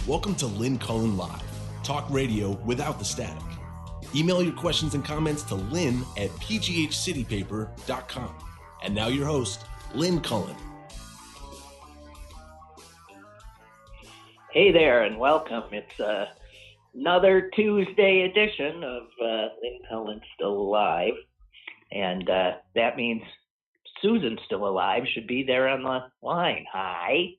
Welcome to Lynn Cullen Live, talk radio without the static. Email your questions and comments to lynn@pghcitypaper.com. And now your host, Lynn Cullen. Hey there, and welcome. It's another Tuesday edition of Lynn Cullen Still Alive. And that means Susan's still alive, should be there on the line. Hi.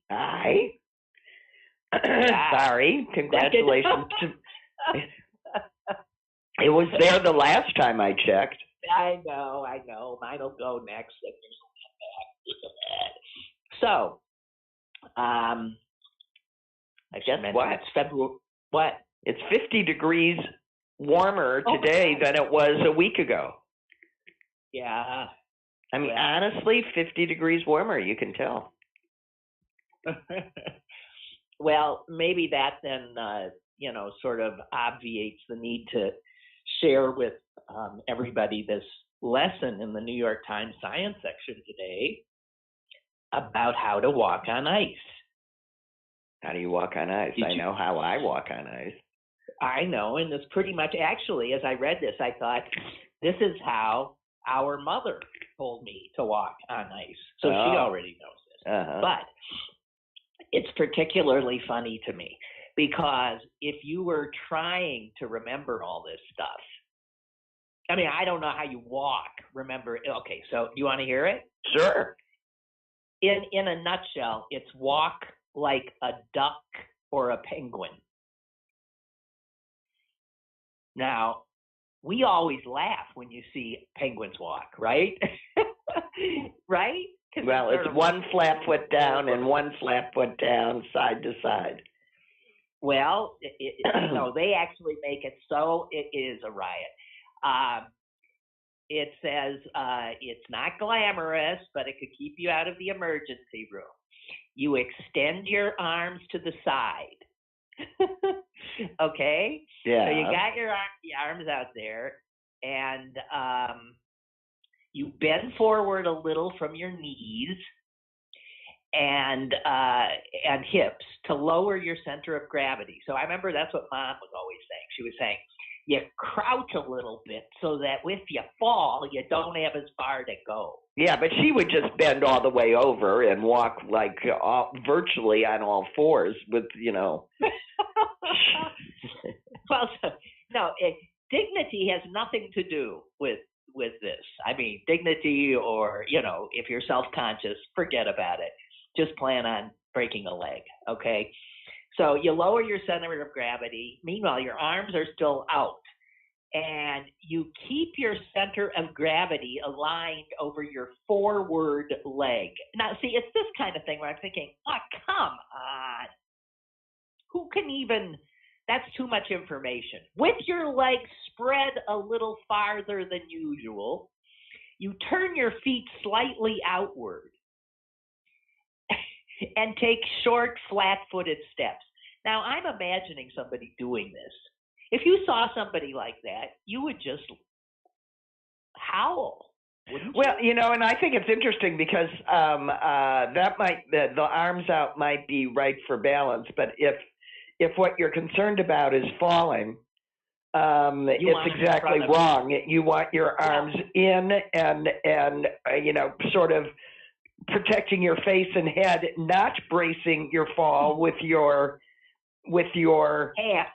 Sorry, congratulations. It was there the last time I checked. I know. Mine'll go next. So, I guess what? It's February. What? It's 50 degrees warmer today than it was a week ago. Yeah. I mean, honestly, 50 degrees warmer, you can tell. Well, maybe that then, sort of obviates the need to share with everybody this lesson in the New York Times Science section today about how to walk on ice. How do you walk on ice? I know how I walk on ice. I know, and it's pretty much, actually, as I read this, I thought, this is how our mother told me to walk on ice. So she already knows this. But it's particularly funny to me because if you were trying to remember all this stuff, I mean, I don't know how you walk, remember. Okay, so do you want to hear it? Sure. In a nutshell, it's walk like a duck or a penguin. Now, we always laugh when you see penguins walk, right? Right? Well, it's one flat foot down and one flat foot down, side to side. Well, they actually make it so it is a riot. It says it's not glamorous, but it could keep you out of the emergency room. You extend your arms to the side. Okay? Yeah. So you got your arms out there, and you bend forward a little from your knees and hips to lower your center of gravity. So I remember that's what Mom was always saying. She was saying, you crouch a little bit so that if you fall, you don't have as far to go. Yeah, but she would just bend all the way over and walk like virtually on all fours with, Well, no, dignity has nothing to do with this. I mean, dignity or, if you're self-conscious, forget about it. Just plan on breaking a leg, okay? So you lower your center of gravity. Meanwhile, your arms are still out. And you keep your center of gravity aligned over your forward leg. Now, see, it's this kind of thing where I'm thinking, come on. Who can even, that's too much information. With your legs spread a little farther than usual, you turn your feet slightly outward and take short, flat-footed steps. Now, I'm imagining somebody doing this. If you saw somebody like that, you would just howl. Well, and I think it's interesting because that the arms out might be right for balance, but if what you're concerned about is falling, it's exactly wrong. You want your arms in and sort of protecting your face and head, not bracing your fall with your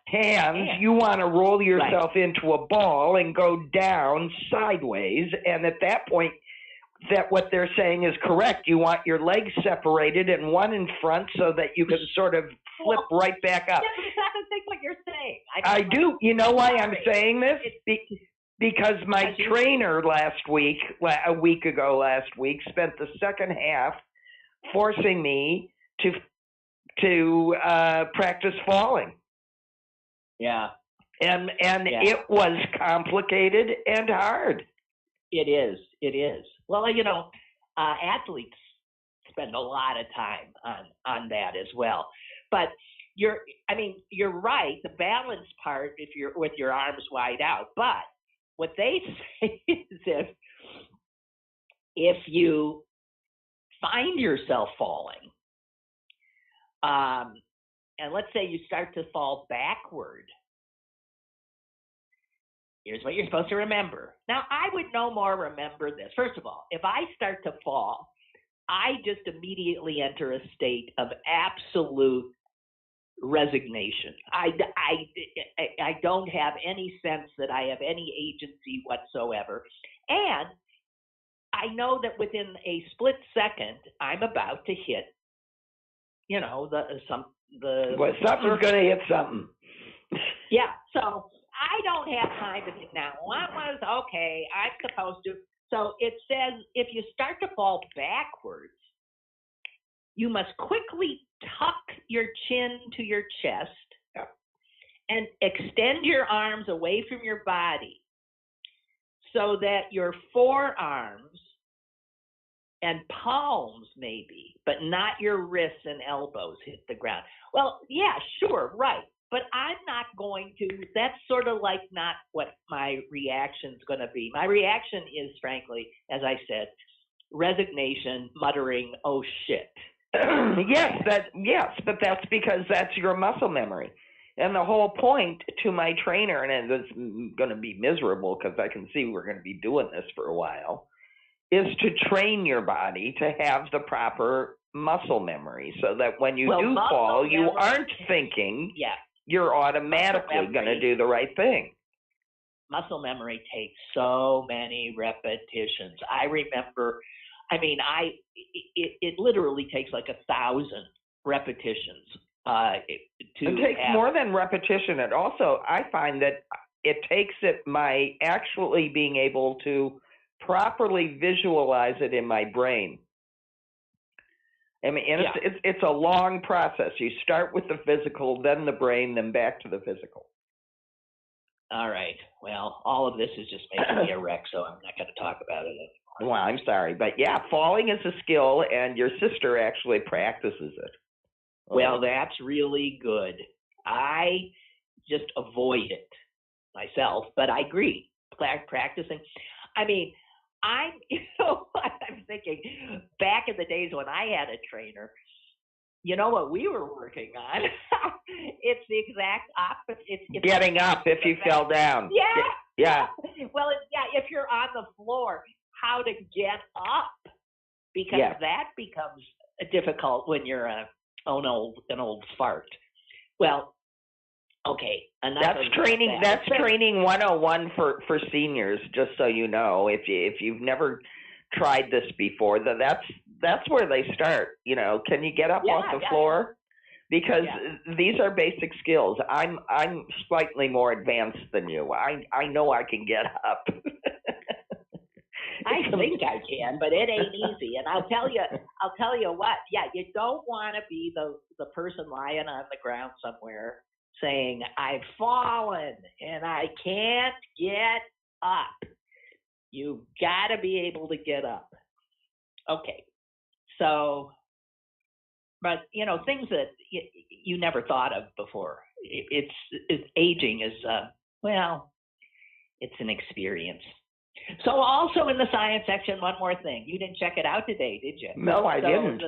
hands. You want to roll yourself into a ball and go down sideways. And at that point, that what they're saying is correct. You want your legs separated and one in front so that you can sort of flip right back up. Yeah, but it's not the thing what you're saying. I do. You know why I'm saying this? Because my trainer a week ago last week, spent the second half forcing me to practice falling. Yeah. And it was complicated and hard. It is. Well, athletes spend a lot of time on that as well. But you're right, the balance part if you're with your arms wide out. But what they say is if you find yourself falling, and let's say you start to fall backward, here's what you're supposed to remember. Now, I would no more remember this. First of all, if I start to fall, I just immediately enter a state of absolute resignation. I don't have any sense that I have any agency whatsoever. And I know that within a split second, I'm about to hit, something's going to hit something. Yeah. So I don't have time to think now. What was okay? I'm supposed to. So it says if you start to fall backwards, you must quickly tuck your chin to your chest and extend your arms away from your body so that your forearms and palms maybe, but not your wrists and elbows hit the ground. Well, yeah, sure, right. But I'm not going to, that's sort of like not what my reaction's going to be. My reaction is, frankly, as I said, resignation, muttering, oh shit. Yes, but that's because that's your muscle memory. And the whole point to my trainer, and it's going to be miserable because I can see we're going to be doing this for a while, is to train your body to have the proper muscle memory so that when you do fall, you aren't thinking, you're automatically going to do the right thing. Muscle memory takes so many repetitions. I remember, it literally takes like 1,000 repetitions. It takes more than repetition. And also, I find that it takes my actually being able to properly visualize it in my brain. It's a long process. You start with the physical, then the brain, then back to the physical. All right. Well, all of this is just making me a wreck, so I'm not going to talk about it anymore. Well, I'm sorry. But yeah, falling is a skill, and your sister actually practices it. Well, that's really good. I just avoid it myself, but I agree. Practicing. I'm thinking back in the days when I had a trainer, you know what we were working on? It's the exact opposite. It's getting up if you fell down. Yeah. Well, if you're on the floor, how to get up, because that becomes difficult when you're an old fart. Well, okay. That's training. That's training 101 for seniors. Just so you know, if you've never tried this before, that's where they start. Can you get up off the floor? Because these are basic skills. I'm slightly more advanced than you. I know I can get up. I think I can, but it ain't easy. And I'll tell you what. Yeah, you don't want to be the person lying on the ground somewhere saying, I've fallen and I can't get up. You've got to be able to get up. Okay. So, but, things that you never thought of before. It's aging is, it's an experience. So also in the science section, one more thing. You didn't check it out today, did you? No, I didn't.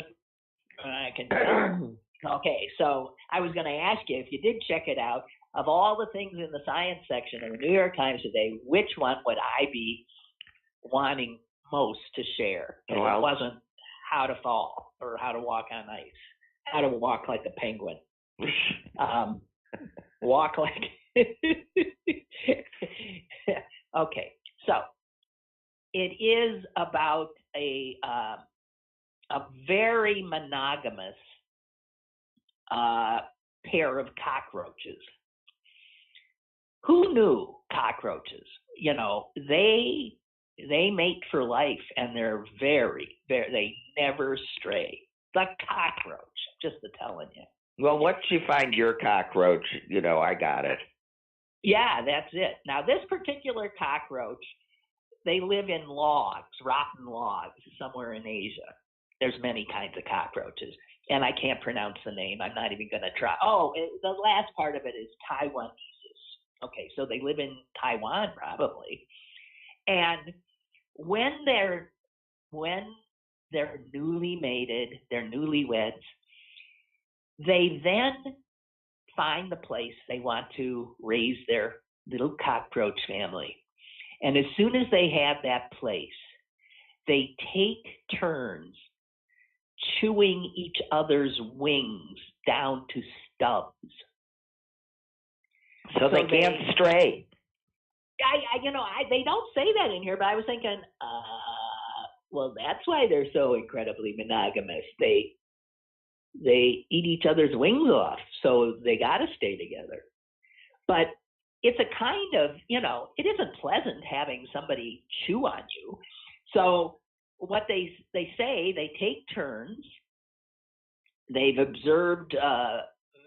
I can tell. Okay, so I was going to ask you, if you did check it out, of all the things in the science section of the New York Times today, which one would I be wanting most to share? If it wasn't how to fall or how to walk on ice, how to walk like a penguin. Walk like... Okay, so it is about a very monogamous pair of cockroaches. Who knew cockroaches? They mate for life, and they're very, they never stray. The cockroach, just telling you. Well, once you find your cockroach, I got it. Yeah, that's it. Now, this particular cockroach, they live in logs, rotten logs, somewhere in Asia. There's many kinds of cockroaches, and I can't pronounce the name. I'm not even going to try. Oh, the last part of it is Taiwanese. Okay, so they live in Taiwan, probably. And when they're newly mated, they're newlyweds, they then find the place they want to raise their little cockroach family. And as soon as they have that place, they take turns chewing each other's wings down to stubs. So they can't stray. They don't say that in here, but I was thinking, well, that's why they're so incredibly monogamous. They eat each other's wings off, so they got to stay together. But it's a kind of, it isn't pleasant having somebody chew on you. So what they say, they take turns. They've observed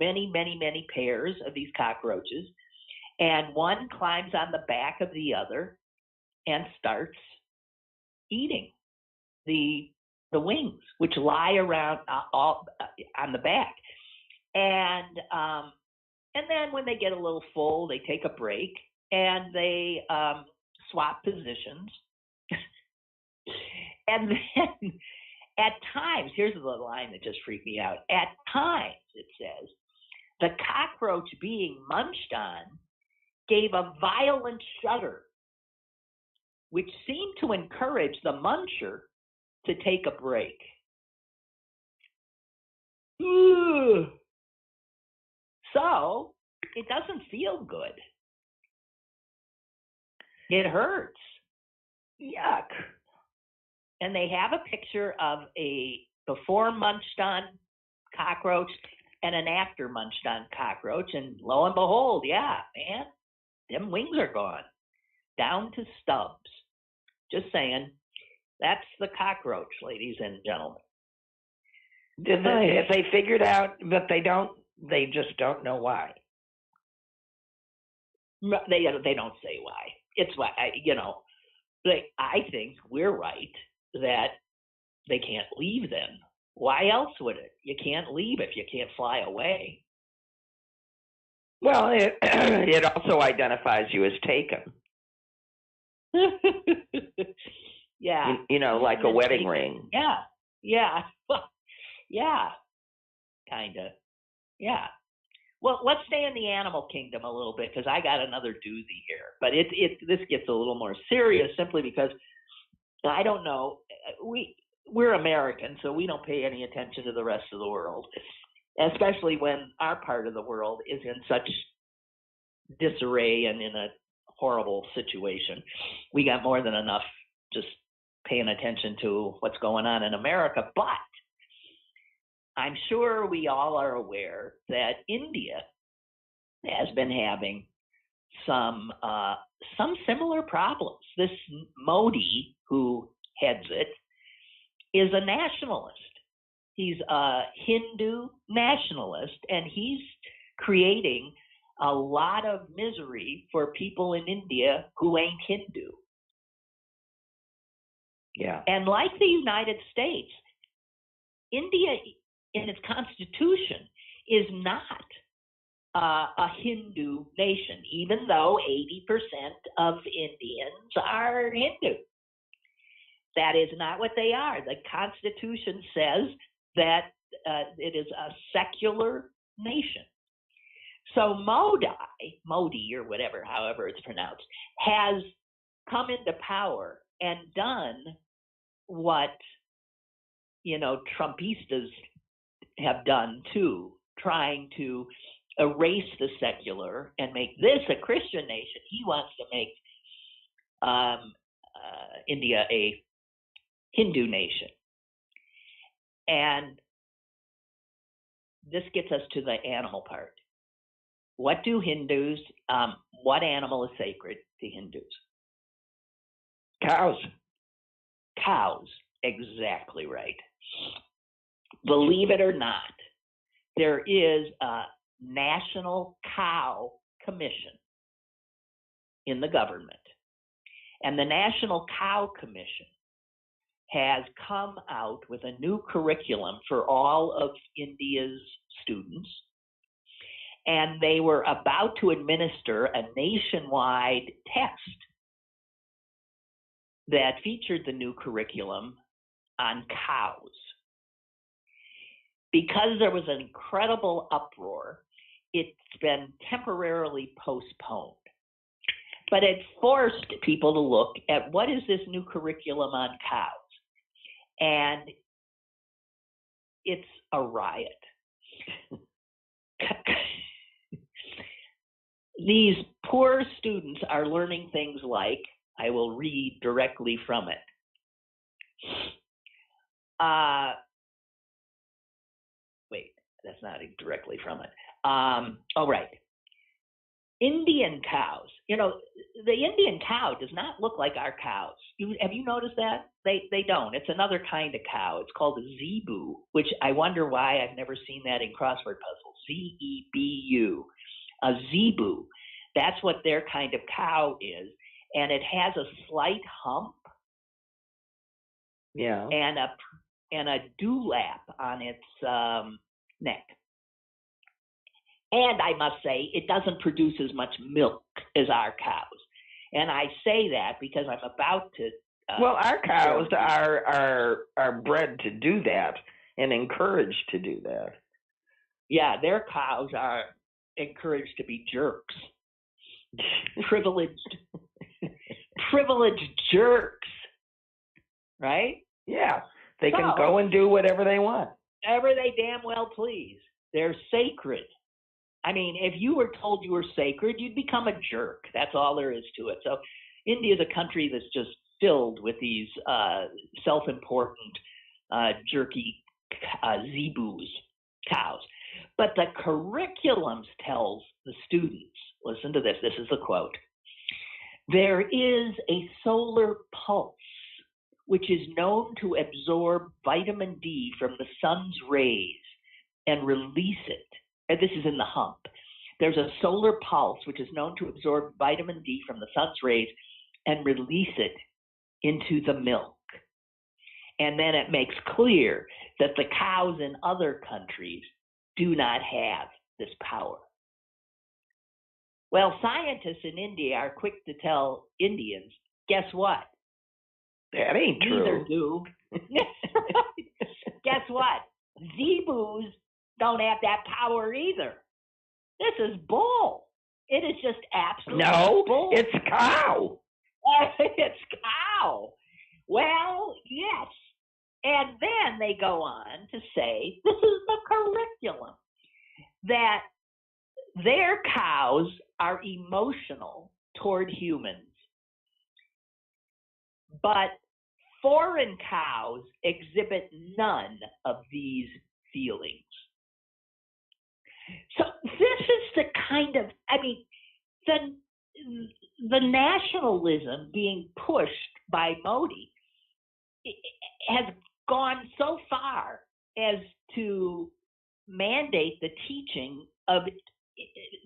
many, many, many pairs of these cockroaches, and one climbs on the back of the other and starts eating the wings, which lie around all on the back. And then when they get a little full, they take a break and they swap positions. And then at times, here's the line that just freaked me out. At times, it says, the cockroach being munched on gave a violent shudder, which seemed to encourage the muncher to take a break. Ugh. So it doesn't feel good. It hurts. Yuck. And they have a picture of a before munched on cockroach and an after munched on cockroach. And lo and behold, yeah, man, them wings are gone. Down to stubs. Just saying, that's the cockroach, ladies and gentlemen. If they figured out, but they just don't know why. They don't say why. It's why, I think we're right that they can't leave them. Why else would it? You can't leave if you can't fly away. Well, it also identifies you as taken. Yeah. Like a wedding ring. Yeah. Yeah. Yeah. Kind of. Yeah. Well, let's stay in the animal kingdom a little bit because I got another doozy here. But this gets a little more serious simply because I don't know. We're Americans, so we don't pay any attention to the rest of the world, especially when our part of the world is in such disarray and in a horrible situation. We got more than enough just paying attention to what's going on in America. But I'm sure we all are aware that India has been having some similar problems. This Modi, who heads it, is a nationalist. He's a Hindu nationalist, and he's creating a lot of misery for people in India who ain't Hindu. Yeah. And like the United States, India, in its constitution, is not a Hindu nation, even though 80% of Indians are Hindu. That is not what they are. The Constitution says that it is a secular nation. So Modi, or whatever, however it's pronounced, has come into power and done what, Trumpistas have done too, trying to erase the secular and make this a Christian nation. He wants to make India a Hindu nation. And this gets us to the animal part. What do Hindus, what animal is sacred to Hindus? Cows. Cows, exactly right. Believe it or not, there is a National Cow Commission in the government. And the National Cow Commission has come out with a new curriculum for all of India's students. And they were about to administer a nationwide test that featured the new curriculum on cows. Because there was an incredible uproar it's been temporarily postponed. But it forced people to look at what is this new curriculum on cows. And it's a riot. These poor students are learning things like, I will read directly from it. Wait, that's not directly from it. Oh, right. Indian cows. You know, the Indian cow does not look like our cows. Have you noticed that? They don't. It's another kind of cow. It's called a zebu, which I wonder why I've never seen that in crossword puzzles. Z-E-B-U. A zebu. That's what their kind of cow is. And it has a slight hump. Yeah. And a dewlap on its neck. And I must say, it doesn't produce as much milk as our cows. And I say that because I'm about to. Well, our cows are bred to do that and encouraged to do that. Yeah, their cows are encouraged to be jerks. Privileged jerks. Right? Yeah. They can go and do whatever they want. Whatever they damn well please. They're sacred. I mean, if you were told you were sacred, you'd become a jerk. That's all there is to it. So India is a country that's just filled with these self-important, jerky zebus, cows. But the curriculum tells the students, listen to this, this is the quote, there is a solar pulse which is known to absorb vitamin D from the sun's rays and release it. And this is in the hump. There's a solar pulse which is known to absorb vitamin D from the sun's rays and release it into the milk. And then it makes clear that the cows in other countries do not have this power. Well, scientists in India are quick to tell Indians, guess what? That ain't true. Neither do. Guess what? Zebus don't have that power either. This is bull. It is just absolute bull. It's cow. It's cow. Well, yes. And then they go on to say, this is the curriculum, that their cows are emotional toward humans, but foreign cows exhibit none of these feelings. So this is the kind of, I mean, the nationalism being pushed by Modi has gone so far as to mandate the teaching of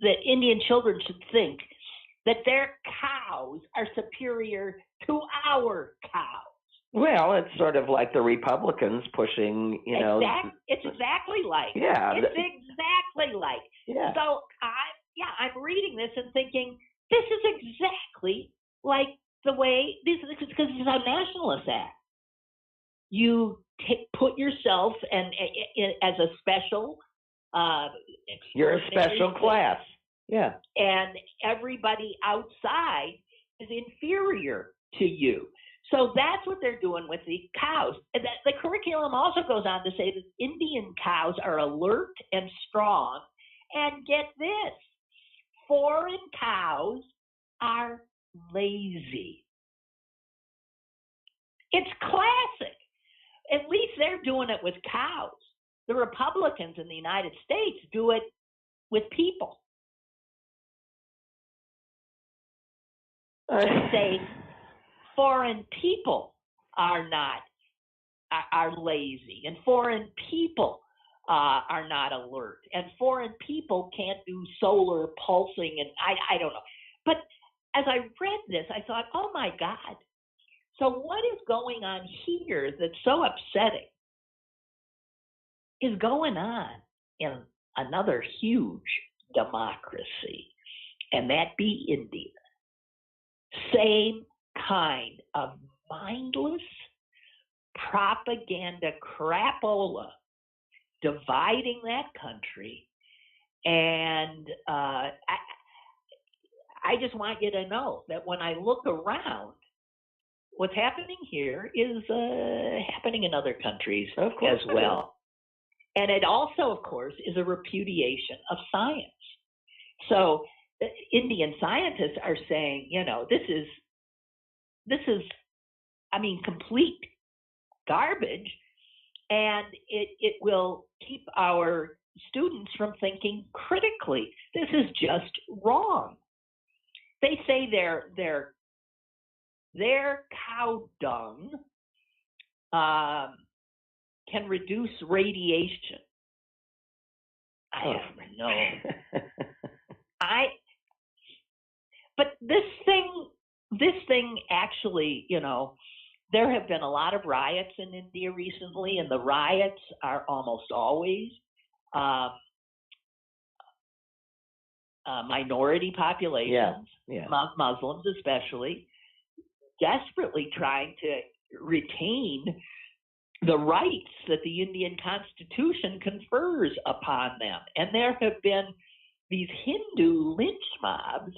that Indian children should think that their cows are superior to our cows. Well, it's sort of like the Republicans pushing, you know. It's exactly like. Yeah. It's exactly like. Yeah. So I'm reading this and thinking, this is exactly like the way, because this is how nationalists act. You put yourself as a special. You're a special class. Yeah. And everybody outside is inferior to you. So that's what they're doing with the cows. And the curriculum also goes on to say that Indian cows are alert and strong. And get this, foreign cows are lazy. It's classic. At least they're doing it with cows. The Republicans in the United States do it with people. They say foreign people are lazy, and foreign people are not alert, and foreign people can't do solar pulsing, and I don't know. But as I read this, I thought, oh my God. So what is going on here that's so upsetting is going on in another huge democracy, and that be India. Same kind of mindless propaganda crapola dividing that country And I just want you to know that when I look around, what's happening here is happening in other countries as well. And it also, of course, is a repudiation of science. So Indian scientists are saying, this is, complete garbage, and it will keep our students from thinking critically. This is just wrong. They say their cow dung can reduce radiation. I don't know. But this thing actually, there have been a lot of riots in India recently, and the riots are almost always minority populations, Muslims especially, desperately trying to retain the rights that the Indian Constitution confers upon them. And there have been these Hindu lynch mobs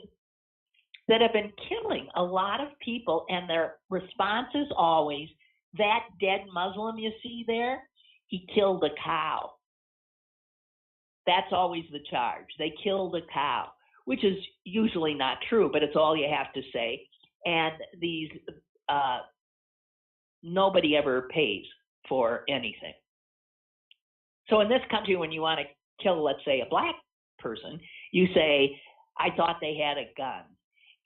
that have been killing a lot of people, and their response is always, that dead Muslim you see there, he killed a cow. That's always the charge. They killed a cow, which is usually not true, but it's all you have to say. And these nobody ever pays for anything. So in this country, when you want to kill, let's say, a black person, you say, I thought they had a gun.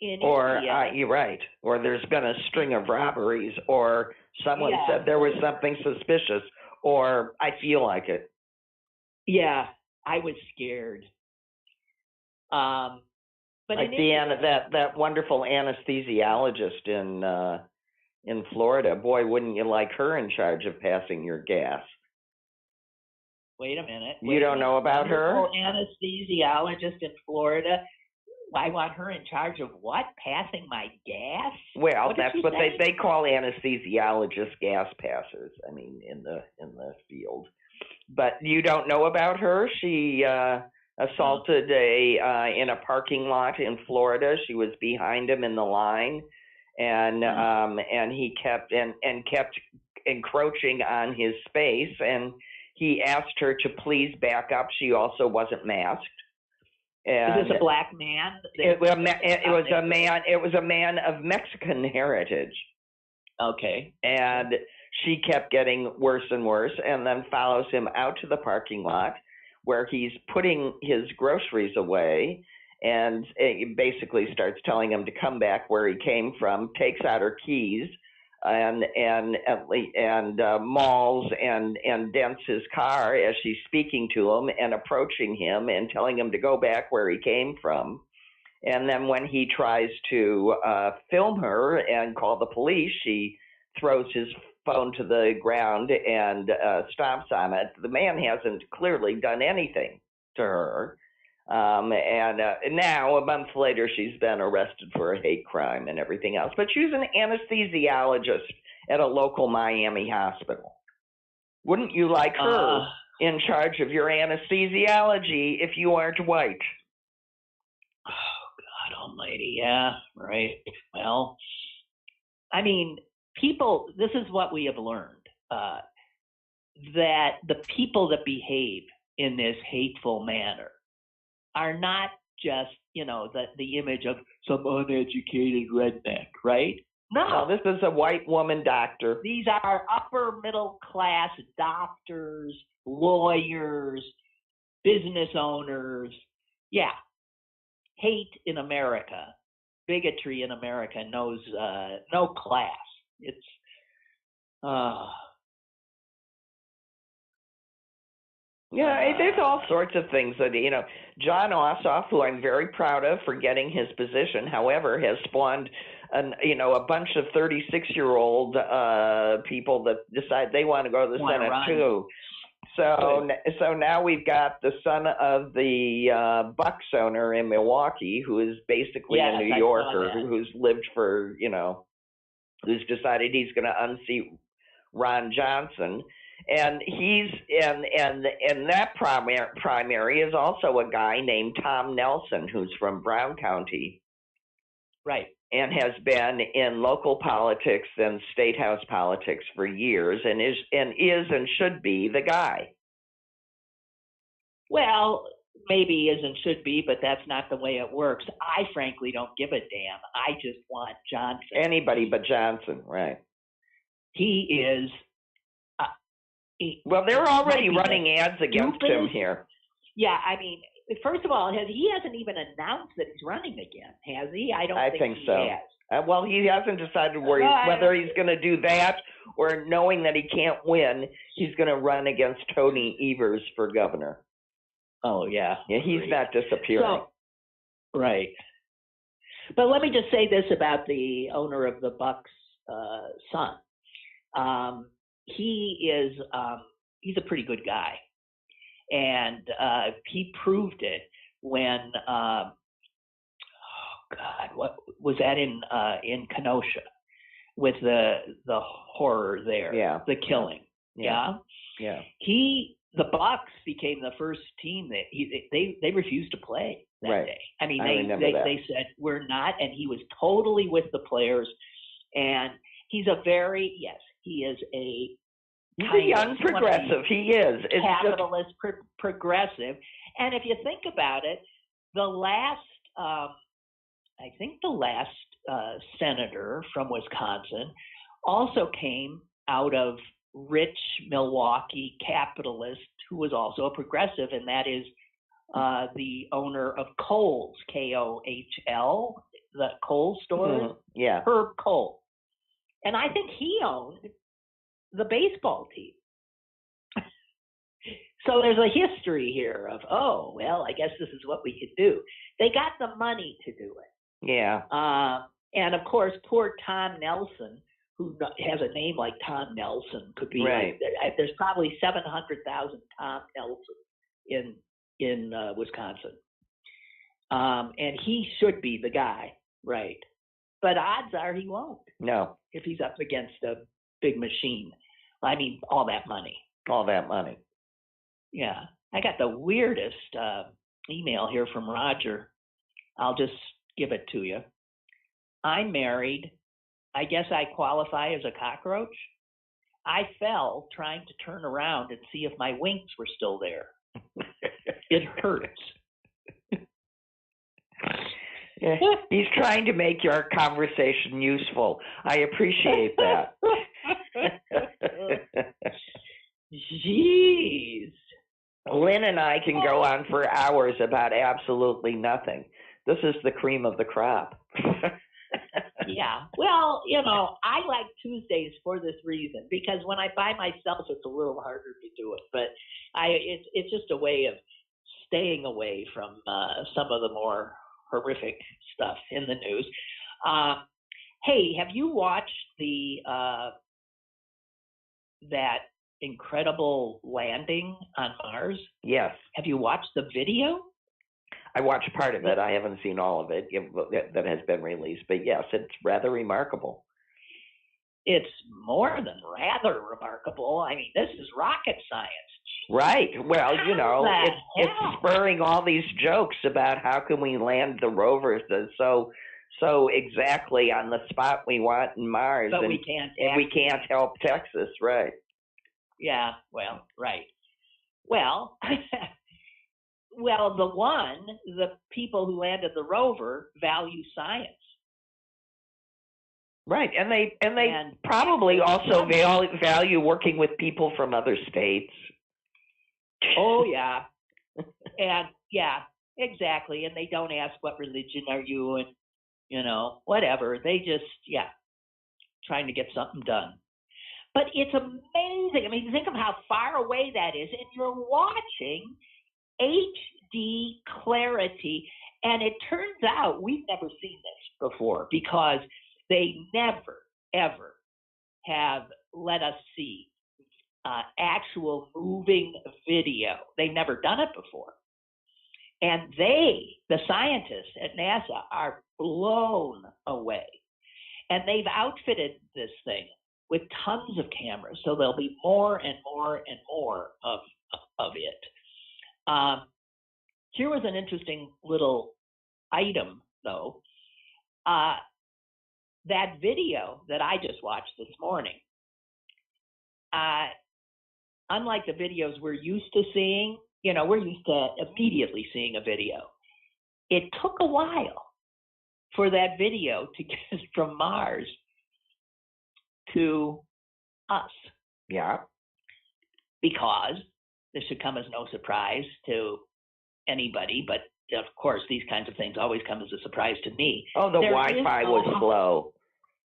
You're right. Or there's been a string of robberies, or someone said there was something suspicious, or I feel like it. Yeah, I was scared. But like that wonderful anesthesiologist in Florida. Boy, wouldn't you like her in charge of passing your gas? Wait a minute. You don't know about her? Anesthesiologist in Florida. I want her in charge of what? Passing my gas? Well, that's what they call anesthesiologists gas passers. I mean, in the field. But you don't know about her? She assaulted in a parking lot in Florida. She was behind him in the line, and he kept encroaching on his space, and he asked her to please back up. She also wasn't masked. And is this a black man? It was a man. It was a man of Mexican heritage. Okay. And she kept getting worse and worse, and then follows him out to the parking lot where he's putting his groceries away, and basically starts telling him to come back where he came from. Takes out her keys and mauls and dents his car as she's speaking to him and approaching him and telling him to go back where he came from. And then when he tries to film her and call the police, she throws his phone to the ground and stomps on it. The man hasn't clearly done anything to her. And now, a month later, she's been arrested for a hate crime and everything else. But she was an anesthesiologist at a local Miami hospital. Wouldn't you like her in charge of your anesthesiology if you aren't white? Oh, God almighty. Yeah, right. Well, I mean, people, this is what we have learned, that the people that behave in this hateful manner are not just, the image of some uneducated redneck, right? No, this is a white woman doctor. These are upper middle class doctors, lawyers, business owners. Yeah. Hate in America, bigotry in America knows no class. It's yeah, there's all sorts of things that, John Ossoff, who I'm very proud of for getting his position, however, has spawned a bunch of 36-year-old people that decide they want to go to the Senate too. So now we've got the son of the Bucks owner in Milwaukee, who is basically a New Yorker, who's lived for, who's decided he's going to unseat Ron Johnson. And he's and that primary is also a guy named Tom Nelson, who's from Brown County, Right. and has been in local politics and state house politics for years, and is and should be the guy. Well, maybe is and should be, but that's not the way it works. I frankly don't give a damn. I just want Johnson. Anybody but Johnson, right? He is. Well, they're already running ads against him here. Yeah, I mean, first of all, he hasn't even announced that he's running again, has he? I don't think so. He has. Well, he hasn't decided whether he's going to do that, or knowing that he can't win, he's going to run against Tony Evers for governor. Oh, yeah. Yeah, he's not disappearing. Right. But let me just say this about the owner of the Bucks' son. He's a pretty good guy. And he proved it when, what was that in Kenosha with the horror there, the killing. Yeah. The Bucks became the first team that they refused to play that day. I mean, they said we're not, and he was totally with the players. And he's he is a young progressive. He is capitalist progressive. And if you think about it, the last senator from Wisconsin also came out of rich Milwaukee capitalist who was also a progressive, and that is the owner of Kohl's, Kohl, the Kohl store. Herb Kohl. And I think he owned the baseball team. So there's a history here of, I guess this is what we could do. They got the money to do it. Yeah. And of course, poor Tom Nelson, who has a name like Tom Nelson, could be there's probably 700,000 Tom Nelson in Wisconsin. And he should be the guy, right? But odds are he won't. No. If he's up against a big machine. I mean, all that money. Yeah. I got the weirdest email here from Roger. I'll just give it to you. I'm married. I guess I qualify as a cockroach. I fell trying to turn around and see if my wings were still there. It hurts. Yeah, he's trying to make your conversation useful. I appreciate that. Jeez. Lynn and I can go on for hours about absolutely nothing. This is the cream of the crop. Yeah. Well, I like Tuesdays for this reason, because when I by myself, it's a little harder to do it. But it's just a way of staying away from some of the more horrific stuff in the news. Hey, have you watched that incredible landing on Mars? Yes. Have you watched the video? I watched part of it. I haven't seen all of it that has been released, but yes, it's rather remarkable. It's more than rather remarkable. I mean, this is rocket science. Right. Well, it's spurring all these jokes about how can we land the rovers so exactly on the spot we want in Mars, but and we can't help Texas, right? Yeah. Well, right. Well, the people who landed the rover value science. Right, and they probably also value working with people from other states. Oh yeah, and yeah, exactly. And they don't ask what religion are you, and whatever. They just trying to get something done. But it's amazing. I mean, think of how far away that is, and you're watching HD clarity. And it turns out we've never seen this before, because they never, ever have let us see actual moving video. They've never done it before. And the scientists at NASA, are blown away. And they've outfitted this thing with tons of cameras. So there'll be more and more and more of it. Here was an interesting little item, though. That video that I just watched this morning, unlike the videos we're used to seeing, we're used to immediately seeing a video. It took a while for that video to get from Mars to us. Yeah. Because this should come as no surprise to anybody, but of course, these kinds of things always come as a surprise to me. Oh, the Wi-Fi was slow.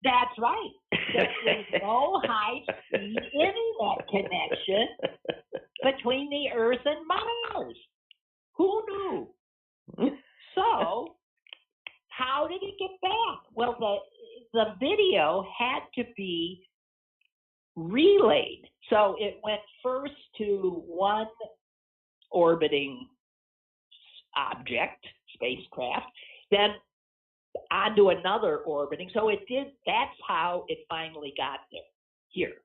That's right. There's no high-speed internet connection between the Earth and Mars. Who knew? So, how did it get back? Well, the video had to be relayed. So it went first to one orbiting object, spacecraft, then onto another orbiting. So that's how it finally got there, here.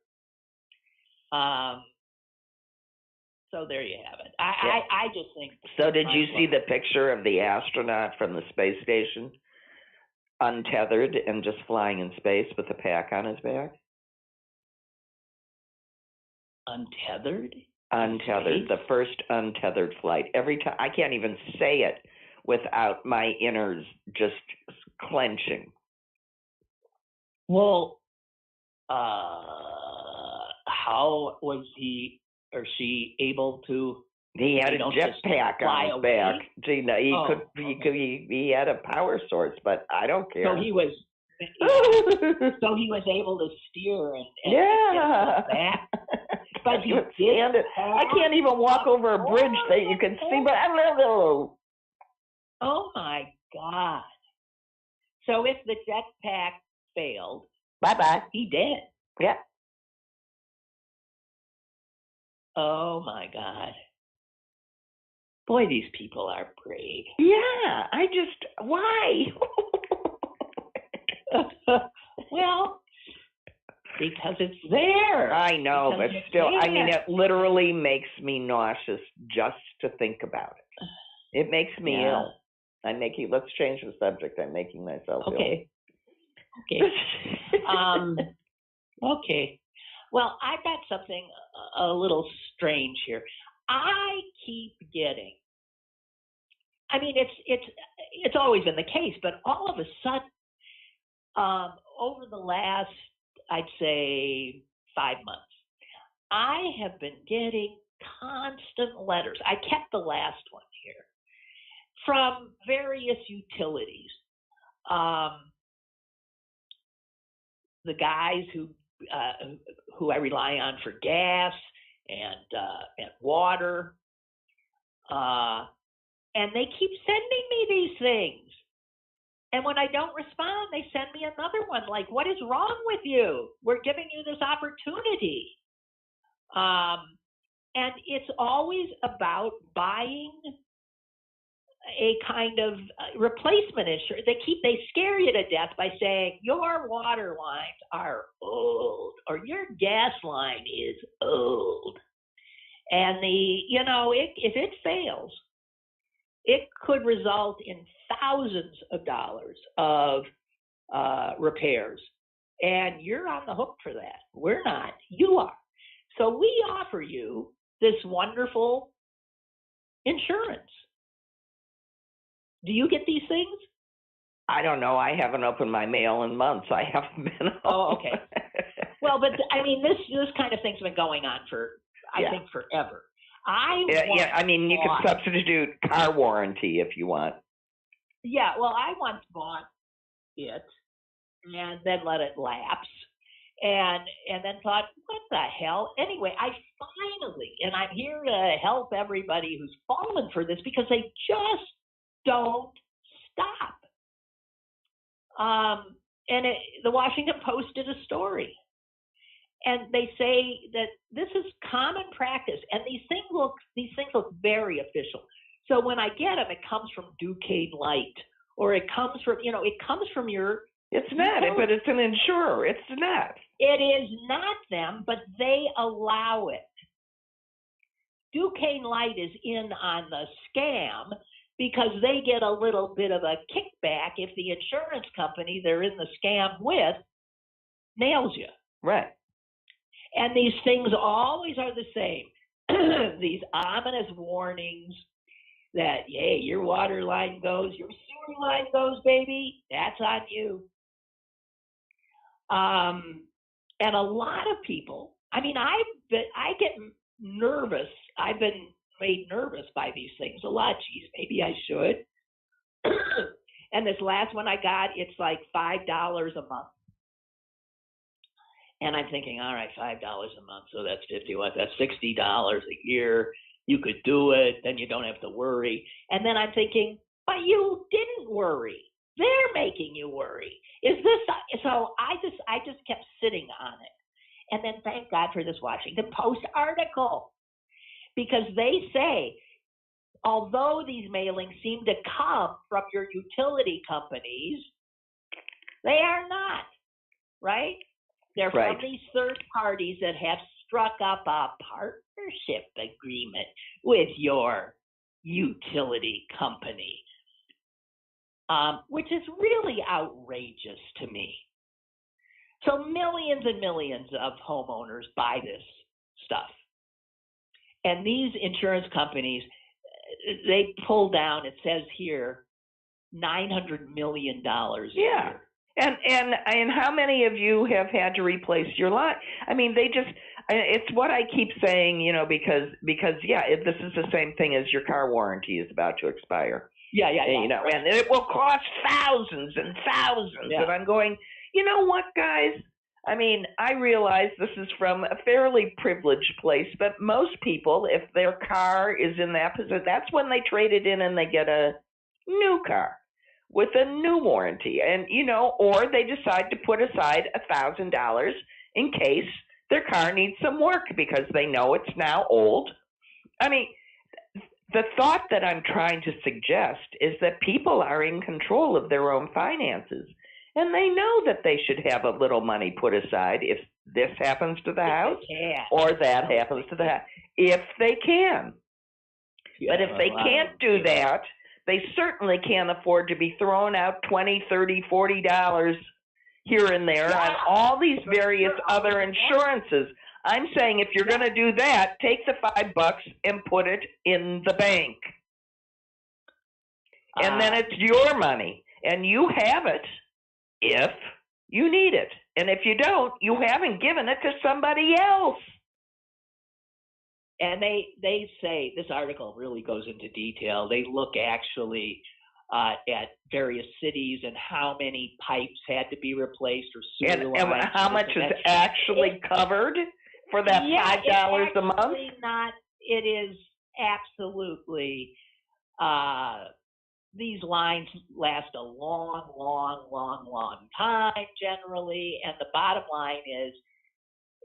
So there you have it. I just think. So did you see the picture of the astronaut from the space station, untethered and just flying in space with a pack on his back? Untethered? Untethered, the first untethered flight. Every time, I can't even say it without my innards just clenching. Well, how was he or she able to? He had a jetpack on his back. Gina, he had a power source, but I don't care. So he was. So he was able to steer and yeah. Back. But he stand it. I can't even walk over a bridge that you can see. But oh my God! So if the jetpack failed, bye. He did. Yeah. Oh my God! Boy, these people are brave. Yeah, why? Well, because it's there. I know, but still, I mean, it literally makes me nauseous just to think about it. It makes me ill. Let's change the subject. I'm making myself ill. Okay. Okay. Well, I've got something a little strange here. I keep getting. I mean, it's always been the case, but all of a sudden, over the last, I'd say, 5 months, I have been getting constant letters. I kept the last one here from various utilities. The guys who I rely on for gas and water, and they keep sending me these things. And when I don't respond, they send me another one like, what is wrong with you? We're giving you this opportunity. And it's always about buying a kind of replacement insurance. They scare you to death by saying, your water lines are old or your gas line is old. And if it fails, it could result in thousands of dollars of repairs. And you're on the hook for that. We're not. You are. So we offer you this wonderful insurance. Do you get these things? I don't know. I haven't opened my mail in months. I haven't been. Oh, okay. Well, but I mean, this kind of thing's been going on for, I think, forever. I mean, you could substitute car warranty if you want. Yeah, well, I once bought it and then let it lapse and then thought, what the hell? Anyway, I finally, and I'm here to help everybody who's fallen for this because they just don't stop. The Washington Post did a story. And they say that this is common practice, and these things look very official. So when I get them, it comes from Duquesne Light, or it comes from your It's not, but it's an insurer. It's not. It is not them, but they allow it. Duquesne Light is in on the scam because they get a little bit of a kickback if the insurance company they're in the scam with nails you. Right. And these things always are the same. These ominous warnings that, hey, your water line goes, your sewer line goes, baby, that's on you. And a lot of people, I mean, I get nervous. I've been made nervous by these things a lot. Geez, maybe I should. And this last one I got, it's like $5 a month. And I'm thinking, all right, $5 a month, so that's 50 what? That's $60 a year. You could do it, then you don't have to worry. And then I'm thinking, but you didn't worry. They're making you worry. Is this so? I just kept sitting on it, and then thank God for this Washington Post article, because they say, although these mailings seem to come from your utility companies, they are not, right? They're from these third parties that have struck up a partnership agreement with your utility company, which is really outrageous to me. So millions and millions of homeowners buy this stuff. And these insurance companies, they pull down, it says here, $900 million a year. And how many of you have had to replace your line? I mean, it's what I keep saying, because this is the same thing as your car warranty is about to expire. Yeah. Right. And it will cost thousands and thousands. Yeah. And I'm going, you know what, guys? I mean, I realize this is from a fairly privileged place, but most people, if their car is in that position, that's when they trade it in and they get a new car with a new warranty, and or they decide to put aside $1,000 in case their car needs some work because they know it's now old. I mean, the thought that I'm trying to suggest is that people are in control of their own finances, and they know that they should have a little money put aside if this happens to the house or that happens to the house, if they can. Yeah, but if they can't do that, they certainly can't afford to be throwing out $20, $30, $40 here and there on all these various other insurances. I'm saying if you're going to do that, take the $5 and put it in the bank. And then it's your money, and you have it if you need it. And if you don't, you haven't given it to somebody else. And they say, this article really goes into detail. They look actually at various cities and how many pipes had to be replaced or sewer lines. And how much is actually covered for that $5 a month? It is absolutely, these lines last a long time generally. And the bottom line is,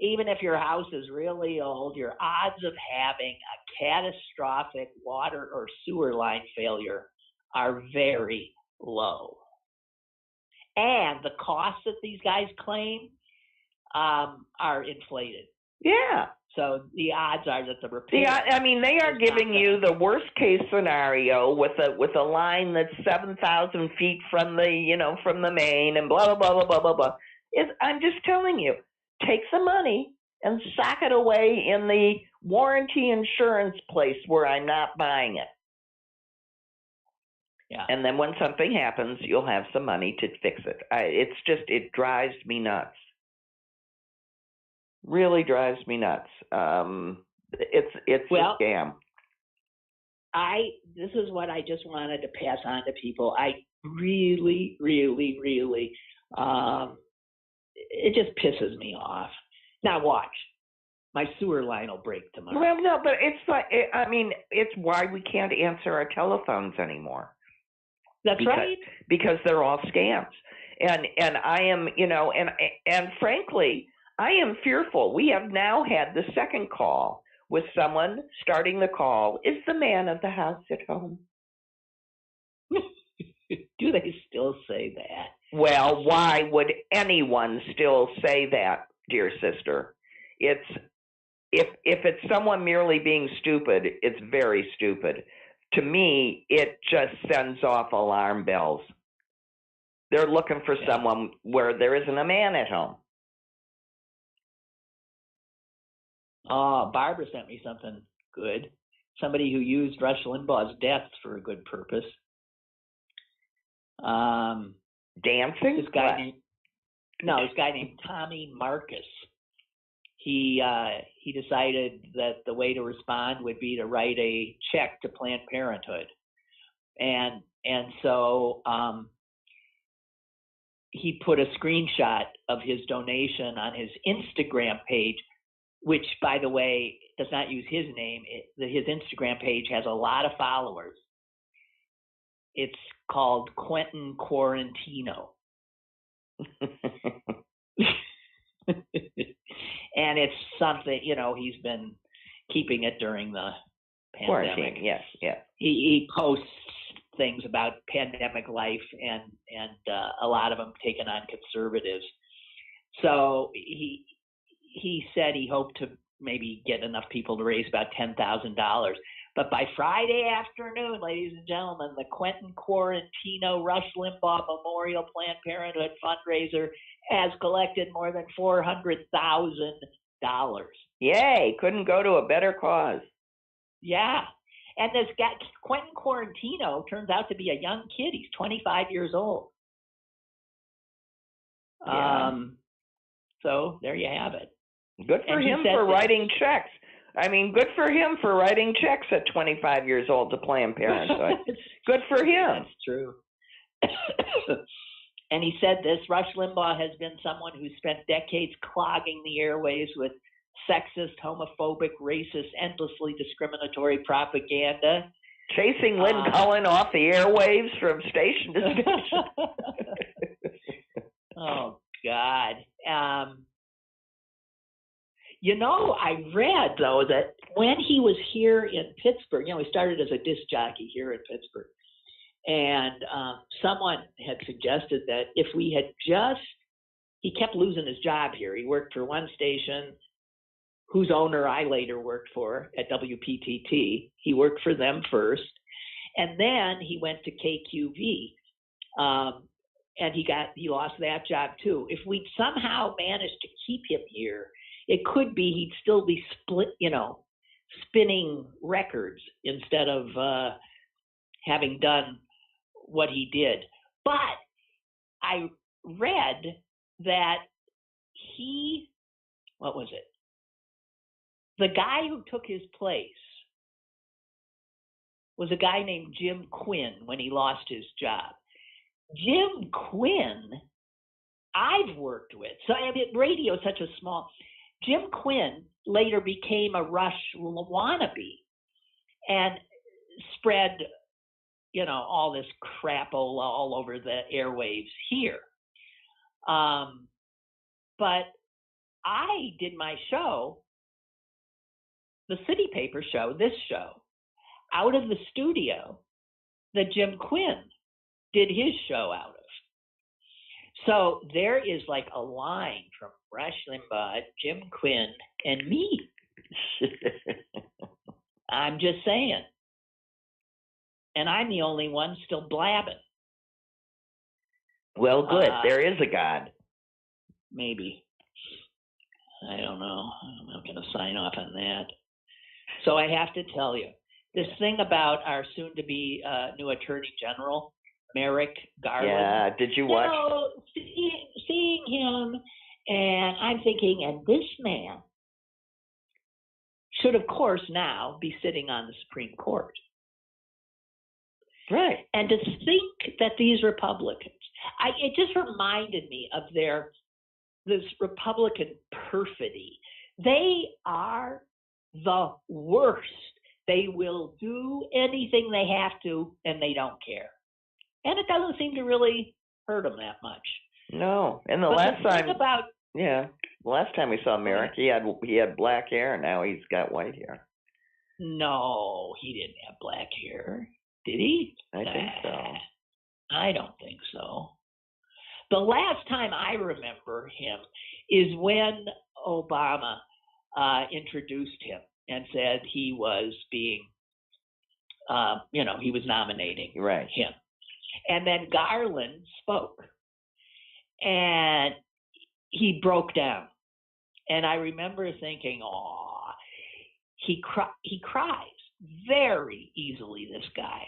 even if your house is really old, your odds of having a catastrophic water or sewer line failure are very low. And the costs that these guys claim are inflated. Yeah. So the odds are that the repair. Yeah, I mean, they are giving you the worst case scenario with a line that's 7,000 feet from the main and blah blah blah blah blah blah. I'm just telling you. Take the money and sock it away in the warranty insurance place where I'm not buying it. Yeah. And then when something happens, you'll have some money to fix it. It drives me nuts. Really drives me nuts. It's a scam. This is what I just wanted to pass on to people. I really, really, really, it just pisses me off. Now watch, my sewer line will break tomorrow. Well, no, but it's like, it's why we can't answer our telephones anymore. That's right. Because they're all scams. And I am, and frankly, I am fearful. We have now had the second call with someone starting the call. Is the man of the house at home? Do they still say that? Well, why would anyone still say that, dear sister? If it's someone merely being stupid, it's very stupid. To me, it just sends off alarm bells. They're looking for someone where there isn't a man at home. Oh, Barbara sent me something good. Somebody who used Rush Limbaugh's death for a good purpose. Dancing? This guy named Tommy Marcus. He decided that the way to respond would be to write a check to Planned Parenthood, and so he put a screenshot of his donation on his Instagram page, which, by the way, does not use his name. His Instagram page has a lot of followers. It's called Quentin Quarantino. And it's something, he's been keeping it during the pandemic. Quarantine, yes. He posts things about pandemic life and a lot of them taken on conservatives. So he said he hoped to maybe get enough people to raise about $10,000. But by Friday afternoon, ladies and gentlemen, the Quentin Quarantino Rush Limbaugh Memorial Planned Parenthood fundraiser has collected more than $400,000. Yay! Couldn't go to a better cause. Yeah. And this guy, Quentin Quarantino, turns out to be a young kid. He's 25 years old. Yeah. So there you have it. Good for him for writing checks. I mean, good for him for writing checks at 25 years old to Planned Parenthood. Good for him. That's true. And he said this, Rush Limbaugh has been someone who spent decades clogging the airways with sexist, homophobic, racist, endlessly discriminatory propaganda. Chasing Lynn Cullen off the airwaves from station to station. Oh, God. I read, though, that when he was here in Pittsburgh, he started as a disc jockey here in Pittsburgh. And someone had suggested that if we had he kept losing his job here. He worked for one station whose owner I later worked for at WPTT. He worked for them first. And then he went to KQV. And he lost that job too. If we'd somehow managed to keep him here, it could be he'd still be spinning records instead of having done what he did. But I read that the guy who took his place was a guy named Jim Quinn when he lost his job. Jim Quinn, I've worked with. So radio is such a small. Jim Quinn later became a Rush wannabe and spread, all this crapola all over the airwaves here. But I did my show, the City Paper show, this show, out of the studio that Jim Quinn did his show out of. So there is like a line from Rush Limbaugh, Jim Quinn, and me. I'm just saying. And I'm the only one still blabbing. Well, good. There is a God. Maybe. I don't know. I'm not going to sign off on that. So I have to tell you, this thing about our soon-to-be new Attorney General, Merrick Garland. Yeah, did you watch? Seeing him, and I'm thinking, and this man should, of course, now be sitting on the Supreme Court. Right. And to think that these Republicans, it just reminded me of this Republican perfidy. They are the worst. They will do anything they have to, and they don't care. And it doesn't seem to really hurt them that much. No. And the last time we saw Merrick, he had black hair, and now he's got white hair. No, he didn't have black hair. Did he? I think so. I don't think so. The last time I remember him is when Obama introduced him and said he was being, he was nominating him. And then Garland spoke, and he broke down. And I remember thinking, oh, he cries very easily, this guy.